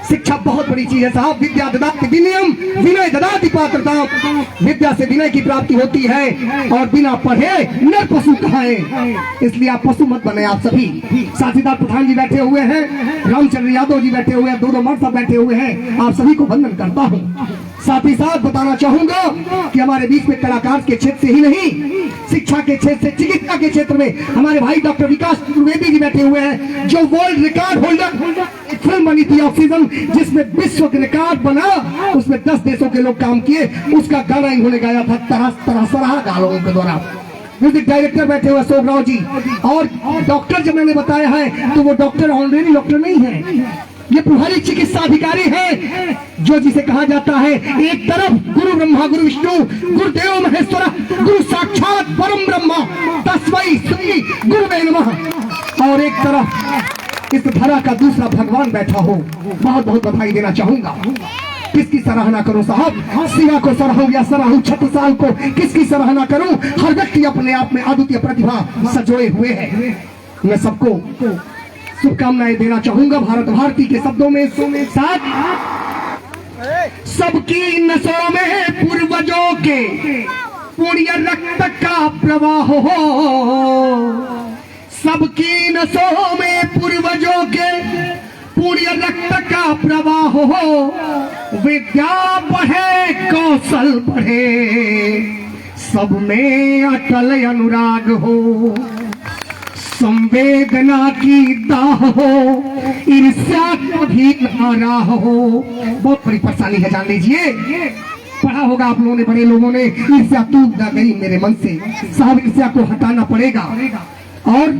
शिक्षा बहुत बड़ी चीज है साहब। विद्या ददाति विनयम, विनय ददाति पात्रता। विद्या से विनय की प्राप्ति होती है, और बिना पढ़े नर पशु कहाए। इसलिए आप पशु मत बने आप सभी। साथीदार पठान जी बैठे हुए हैं, रामचंद्र यादव जी बैठे हुए हैं, 2 मर्द साहब बैठे हुए हैं, आप सभी को वंदन करता हूँ। साथ ही साथ बताना चाहूंगा कि हमारे बीच में कलाकार के क्षेत्र से ही नहीं, शिक्षा के क्षेत्र से, चिकित्सा के क्षेत्र में हमारे भाई डॉक्टर विकास चतुर्वेदी जी बैठे हुए हैं, जो वर्ल्ड रिकॉर्ड होल्डर। एक फिल्म बनी थी ऑक्सीजन, जिसमें विश्व रिकॉर्ड बना, उसमें 10 देशों के लोग काम किए, उसका गाना इन्होंने गाया था, तरह तरह सराहा गा लोगों के द्वारा। म्यूजिक डायरेक्टर बैठे हुए शोभ राव जी, और डॉक्टर जब मैंने बताया है तो वो डॉक्टर ऑनरेरी डॉक्टर नहीं है, ये प्रभारी चिकित्सा अधिकारी है, जो जिसे कहा जाता है एक तरफ गुरु ब्रह्मा गुरु विष्णु गुरुदेव महेश्वर गुरु साक्षात परम ब्रह्मा तस्मै श्री गुरुवे नमः, और एक तरफ इस धरा का दूसरा भगवान बैठा हो। बहुत बहुत बधाई देना चाहूंगा। किसकी सराहना करूं साहब? शिवा को सराहूं या सराहूं छत्रसाल को? किसकी सराहना करूं? हर व्यक्ति अपने आप में अद्वितीय प्रतिभा सजोए हुए है। मैं सबको शुभकामनाएं देना चाहूंगा भारत भारती के शब्दों में साथ। सबकी नसों में पूर्वजों के पुण्य रक्त का प्रवाह हो, सबकी नसों में पूर्वजों के पुण्य रक्त का प्रवाह हो, विद्या बढ़े कौशल बढ़े, सब में अटल अनुराग हो, संवेदना की दाह हो, ईर्ष्या कभी न राह हो। बहुत बड़ी परेशानी है, जान लीजिए। पढ़ा होगा आप लोगों ने, बड़े लोगों ने, ईर्ष्या टूट ना गई मेरे मन से। साहब ईर्ष्या को हटाना पड़ेगा, और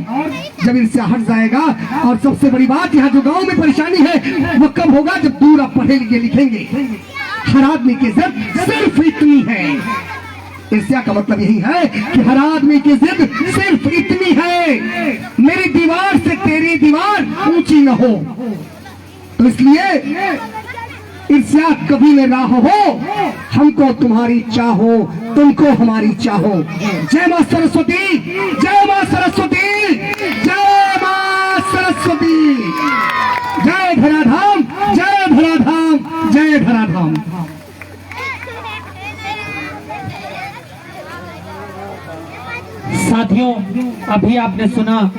जब ईर्ष्या हट जाएगा। और सबसे बड़ी बात, यहाँ जो गांव में परेशानी है वो कब होगा? जब दूर आप पढ़े लिखेंगे। हर आदमी की जिद सिर्फ इतनी है। ईर्ष्या का मतलब यही है कि हर आदमी की जिद सिर्फ इतनी है, मेरी दीवार से तेरी दीवार ऊंची न हो। तो इसलिए ईर्ष्या कभी न राह हो, हमको तुम्हारी चाहो, तुमको हमारी चाहो। जय मां सरस्वती, जय मां सरस्वती, जय मां सरस्वती, जय धराधाम, जय धराधाम, जय धराधाम। साथियों, अभी आपने सुना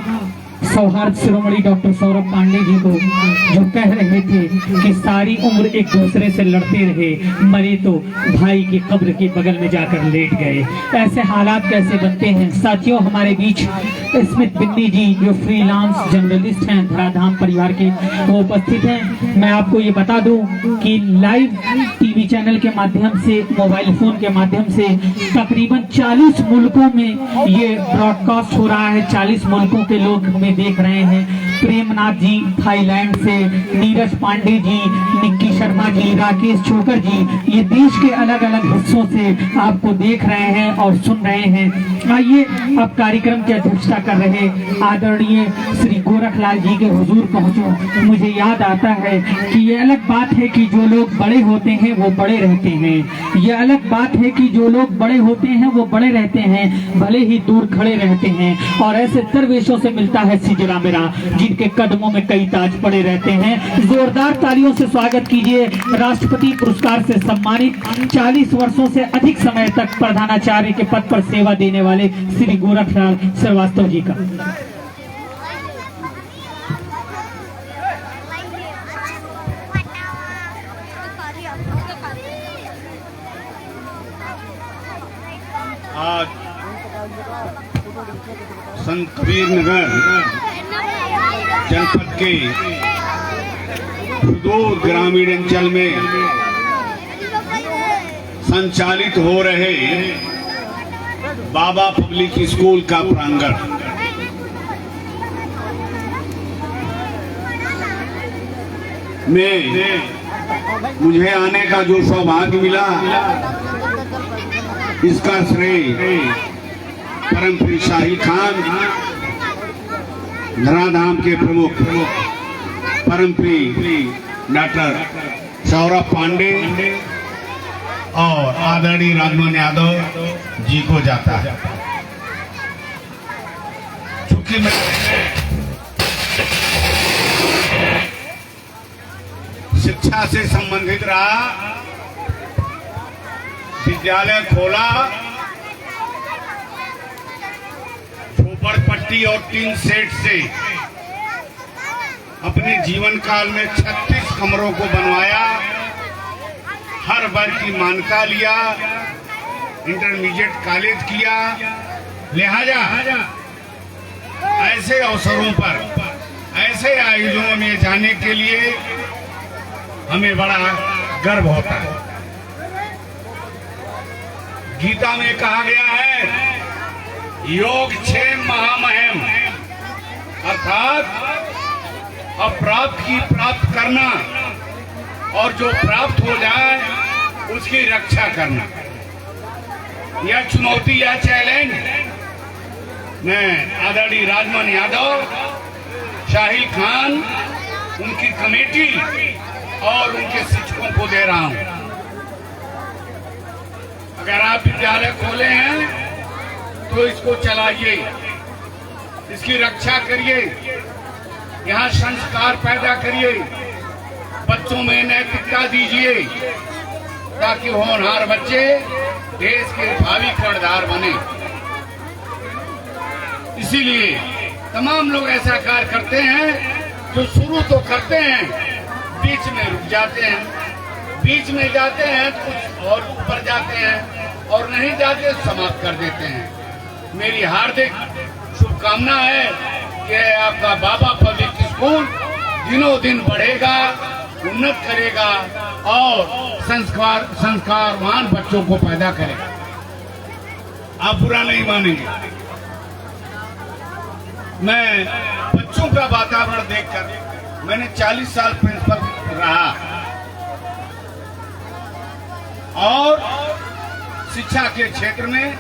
सौहार्द शिरोमणि डॉक्टर सौरभ पांडे जी को, जो कह रहे थे कि सारी उम्र एक दूसरे से लड़ते रहे, मरे तो भाई की कब्र के बगल में जाकर लेट गए। ऐसे हालात कैसे बनते हैं? साथियों, हमारे बीच स्मित बिन्नी जी, जो फ्रीलांस जर्नलिस्ट हैं, धराधाम परिवार के, वो उपस्थित हैं। मैं आपको ये बता दूं कि लाइव टीवी चैनल के माध्यम से, मोबाइल फोन के माध्यम से तकरीबन 40 मुल्कों में ये ब्रॉडकास्ट हो रहा है। 40 मुल्कों के लोग हमें देख रहे हैं। प्रेमनाथ जी थाईलैंड से, नीरज पांडे जी, निक्की शर्मा जी, राकेश छोकर जी, ये देश के अलग अलग हिस्सों से आपको देख रहे हैं और सुन रहे हैं। आइए अब कार्यक्रम की अध्यक्षता कर रहे आदरणीय श्री गोरखलाल जी के हुजूर पहुंचो। मुझे याद आता है कि ये अलग बात है कि जो लोग बड़े होते हैं वो बड़े रहते हैं। ये अलग बात है कि जो लोग बड़े होते हैं वो बड़े रहते हैं, भले ही दूर खड़े रहते हैं। और ऐसे दरवेशों से मिलता है सिजरा मेरा, जिनके कदमों में कई ताज पड़े रहते हैं। जोरदार तालियों से स्वागत कीजिए राष्ट्रपति पुरस्कार से सम्मानित 40 वर्षों से अधिक समय तक प्रधानाचार्य के पद पर सेवा देने वाले श्री गोरखलाल श्रीवास्तव जी का। आज संत कबीर नगर जनपद के सुदूर ग्रामीण अंचल में संचालित हो रहे बाबा पब्लिक स्कूल का प्रांगण में मुझे आने का जो सौभाग्य मिला, इसका श्रेय परम श्री शाहिल खान, धराधाम के प्रमुख परम श्री डॉक्टर सौरभ पांडे और आदरणीय राजमोहन यादव जी को जाता है। चूंकि मैं शिक्षा से संबंधित रहा, विद्यालय खोला, झोपड़पट्टी और टीन सेट से अपने जीवन काल में 36 कमरों को बनवाया, हर वर्ग की मान्यता लिया, इंटरमीडिएट कॉलेज किया। लिहाजा ऐसे अवसरों पर, ऐसे आयोजनों में जाने के लिए हमें बड़ा गर्व होता है। गीता में कहा गया है, योग क्षेम महामहिम, अर्थात अप्राप्त की प्राप्त करना और जो प्राप्त हो जाए उसकी रक्षा करना। यह चुनौती, यह चैलेंज मैं आदरणीय राजमोहन यादव, शाहिल खान, उनकी कमेटी और उनके शिक्षकों को दे रहा हूं। अगर आप विद्यालय खोले हैं तो इसको चलाइए, इसकी रक्षा करिए, यहाँ संस्कार पैदा करिए, बच्चों में नैतिकता दीजिए ताकि होनहार बच्चे देश के भावी कर्णधार बने। इसीलिए तमाम लोग ऐसा कार्य करते हैं जो शुरू तो करते हैं, बीच में रुक जाते हैं, बीच में जाते हैं कुछ और ऊपर जाते हैं और नहीं जाते समाप्त कर देते हैं। मेरी हार्दिक शुभकामना है कि आपका बाबा पब्लिक स्कूल दिनों दिन बढ़ेगा, उन्नत करेगा और संस्कारवान बच्चों को पैदा करेगा। आप बुरा नहीं मानेंगे। मैं बच्चों का वातावरण देखकर, मैंने 40 साल प्रिंसिपल रहा और शिक्षा के क्षेत्र में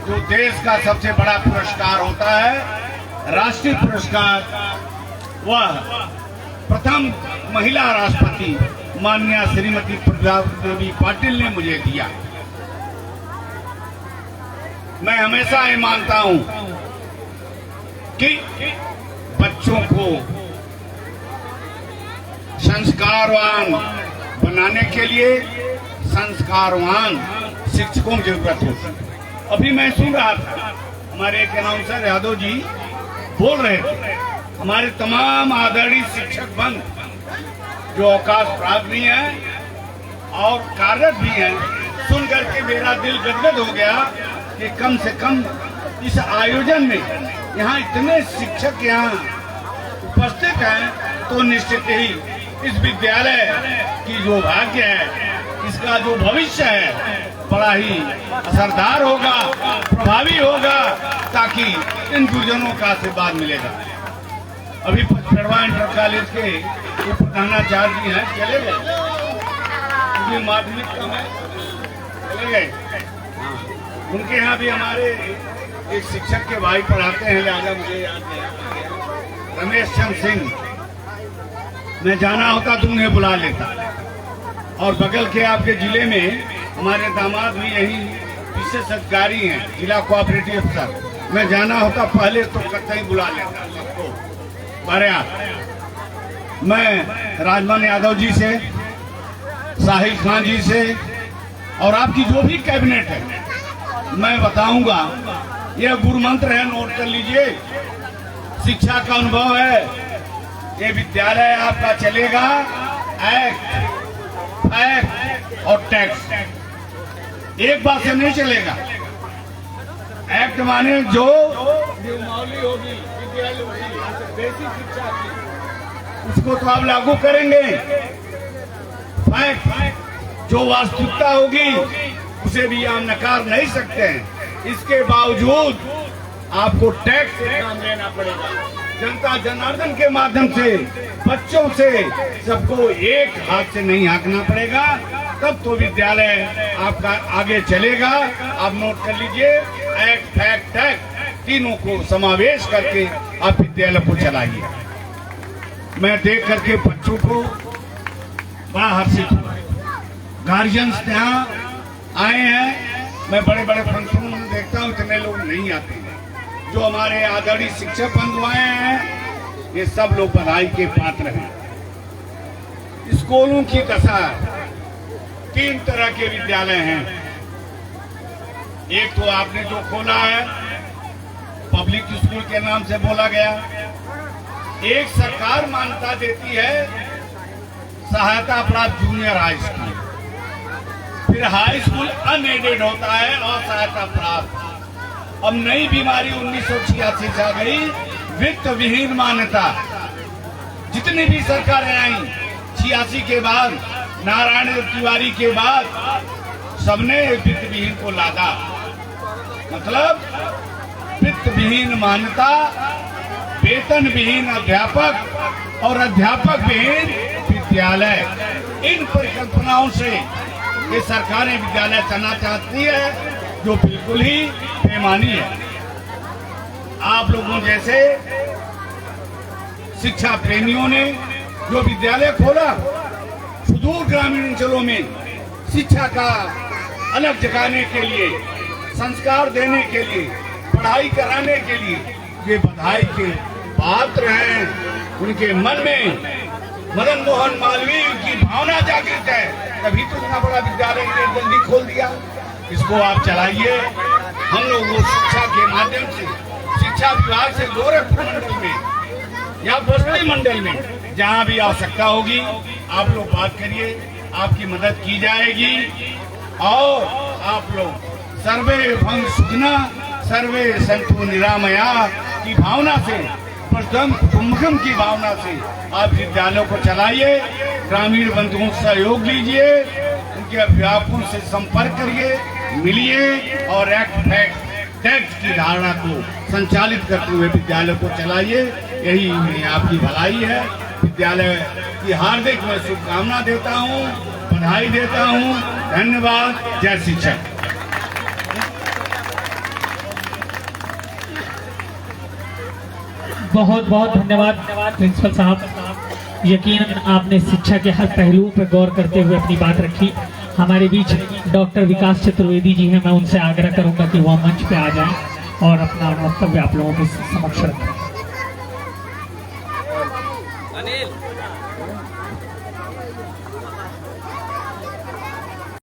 जो देश का सबसे बड़ा पुरस्कार होता है, राष्ट्रीय पुरस्कार, वह प्रथम महिला राष्ट्रपति माननीय श्रीमती प्रतिभा देवी पाटिल ने मुझे दिया। मैं हमेशा ये मानता हूं कि बच्चों को संस्कारवान बनाने के लिए संस्कारवान शिक्षकों की जरूरत होती है। अभी मैं सुन रहा था, हमारे एक अनाउंसर यादव जी बोल रहे थे, हमारे तमाम आदरणीय शिक्षक बंद जो अवकाश प्राप्त भी हैं और कार्यरत भी हैं, सुन करके मेरा दिल गदगद हो गया कि कम से कम इस आयोजन में यहाँ इतने शिक्षक यहाँ उपस्थित हैं तो निश्चित ही इस विद्यालय की जो भाग्य है, इसका जो भविष्य है, बड़ा ही असरदार होगा, प्रभावी होगा, ताकि इन गुरुजनों का आशीर्वाद मिलेगा। अभी पेड़वा इंटर कॉलेज के जो प्रधानाचार्य जी हैं चले गए, उनकी माध्यमिक का में चले गए। उनके यहाँ भी हमारे एक शिक्षक के भाई पढ़ाते हैं, लिहाजा मुझे याद नहीं, रमेश चंद्र सिंह। मैं जाना होता तो उन्हें बुला लेता। और बगल के आपके जिले में हमारे दामाद भी यही विशेष अधिकारी हैं, जिला कोऑपरेटिव अफसर। मैं जाना होता पहले तो कतई बुला लेता सबको। मैं राजमान यादव जी से, साहिल खान जी से और आपकी जो भी कैबिनेट है, मैं बताऊंगा, यह गुरु मंत्र है, नोट कर लीजिए। शिक्षा का अनुभव है, ये विद्यालय आपका चलेगा एक्ट, फैक्ट और टैक्स, एक बात से नहीं चलेगा। एक्ट माने जो मौली होगी, विद्यालय होगी, बेसिक शिक्षा की, उसको तो आप लागू करेंगे। फैक्ट जो वास्तविकता होगी उसे भी आप नकार नहीं सकते हैं। इसके बावजूद आपको टैक्स एग्जाम लेना पड़ेगा, जनता जनार्दन के माध्यम से, बच्चों से, सबको एक हाथ से नहीं हाँकना पड़ेगा, तब तो विद्यालय आपका आगे चलेगा। आप नोट कर लीजिए, एक्ट, फैक्ट, टैक्स, तीनों को समावेश करके आप विद्यालय को चलाइए। मैं देख करके बच्चों को बड़ा हर्षित हुआ। गार्जियंस यहाँ आए हैं, मैं बड़े बड़े फंक्शन में देखता हूँ, इतने लोग नहीं आते हैं। जो हमारे आदरणीय शिक्षक बंधु आए हैं, ये सब लोग बधाई के पात्र हैं। स्कूलों की दशा, 3 तरह के विद्यालय हैं। एक तो आपने जो खोला है पब्लिक स्कूल के नाम से बोला गया, एक सरकार मान्यता देती है सहायता प्राप्त जूनियर हाई स्कूल, फिर हाई स्कूल अनएडेड होता है और सहायता प्राप्त। अब नई बीमारी 1986 से आ गई, वित्त विहीन मान्यता। जितनी भी सरकारें आई 86 के बाद, नारायण तिवारी के बाद, सबने वित्त विहीन को लादा। मतलब वित्त विहीन मान्यता, वेतन विहीन अध्यापक और अध्यापक विहीन विद्यालय। इन परिकल्पनाओं से ये सरकारें विद्यालय चलाना चाहती है, जो बिल्कुल ही बेईमानी है। आप लोगों जैसे शिक्षा प्रेमियों ने जो विद्यालय खोला, सुदूर ग्रामीण अंचलों में शिक्षा का अलग जगाने के लिए, संस्कार देने के लिए, पढ़ाई कराने के लिए ये बधाई के पात्र हैं। उनके मन में मदन मोहन मालवीय की भावना जागृत है, तभी तो इतना बड़ा विद्यालय ने जल्दी खोल दिया। इसको आप चलाइए। हम लोग वो शिक्षा के माध्यम से, शिक्षा विभाग से गोरखपुर मंडल में या बस्ती मंडल में जहाँ भी आवश्यकता होगी आप लोग बात करिए, आपकी मदद की जाएगी। और आप लोग सर्वे भंग सुखना सर्वे संतु निरामया की भावना से, प्रथम कुटुंबकम की भावना से आप विद्यालयों को चलाइए। ग्रामीण बंधुओं से सहयोग लीजिए, उनके अभिभावकों से संपर्क करिए, मिलिए और एक्ट फैक्ट टैक्स की धारणा को संचालित करते हुए विद्यालय को चलाइए। यही आपकी भलाई है। विद्यालय की हार्दिक मैं शुभकामना देता हूँ, बधाई देता हूँ। धन्यवाद। जय शिक्षक। बहुत बहुत धन्यवाद प्रिंसिपल साहब। यकीनन आपने शिक्षा के हर पहलुओं पर गौर करते हुए अपनी बात रखी। हमारे बीच डॉक्टर विकास चतुर्वेदी जी हैं, मैं उनसे आग्रह करूंगा कि वह मंच पे आ जाएं और अपना वक्तव्य आप लोगों के समक्ष रखें।